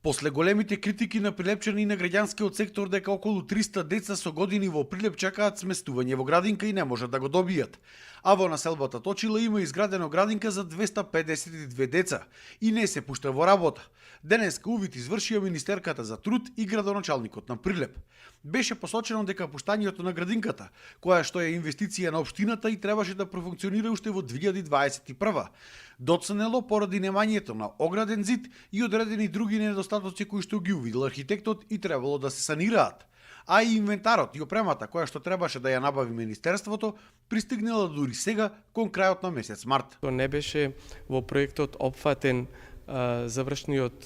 После големите критики на Прилепчани и на граѓанскиот сектор дека околу 300 деца со години во Прилеп чекаат сместување во градинка и не можат да го добијат. А во населбата Точила има изградено градинка за 252 деца и не се пушта во работа. Денеска увид извршија министерката за труд и градоначалникот на Прилеп. Беше посочено дека пуштањето на градинката, која што е инвестиција на општината и требаше да профункционира уште во 2021, доцнело поради немањето на ограден зид и одредени други недостатоци кои што ги увидел архитектот и требало да се санираат. А и инвентарот и опремата која што требаше да ја набави министерството пристигнала дури сега кон крајот на месец март. То не беше во проектот опфатен завршната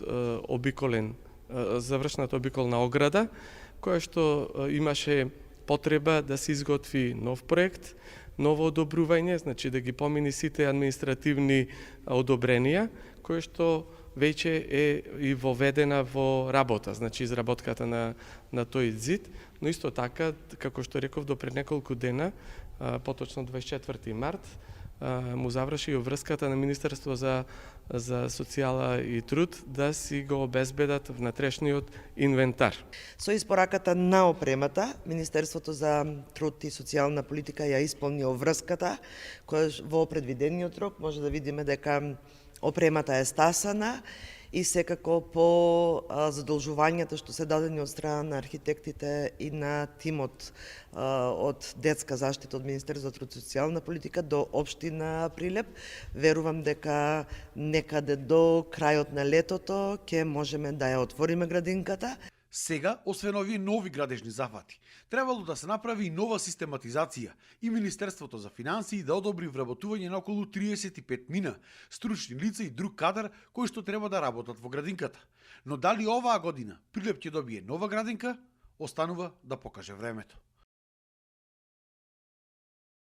обиколна ограда, која што имаше потреба да се изготви нов проект, ново одобрување, значи да ги помини сите административни одобренија, кој што веќе е и воведена во работа, значи изработката на тој зид, но исто така, како што реков, до пред неколку дена, поточно 24 март, му заврши и врската на Министерство за социјала и труд да си го обезбедат внатрешниот инвентар. Со испораката на опремата, Министерството за труд и социјална политика ја исполни врската, која во предвидениот рок може да видиме дека опремата е стасана и секако по задолжувањата што се дадени од страна на архитектите и на тимот од детска заштита од Министерството за труд и социјална политика до општина Прилеп, верувам дека некаде до крајот на летото ќе можеме да ја отвориме градинката. Сега, освен овие нови градежни зафати, требало да се направи и нова систематизација и Министерството за финансии да одобри вработување на околу 35 мина, стручни лица и друг кадар кои што треба да работат во градинката. Но дали оваа година Прилеп ќе добие нова градинка, останува да покаже времето.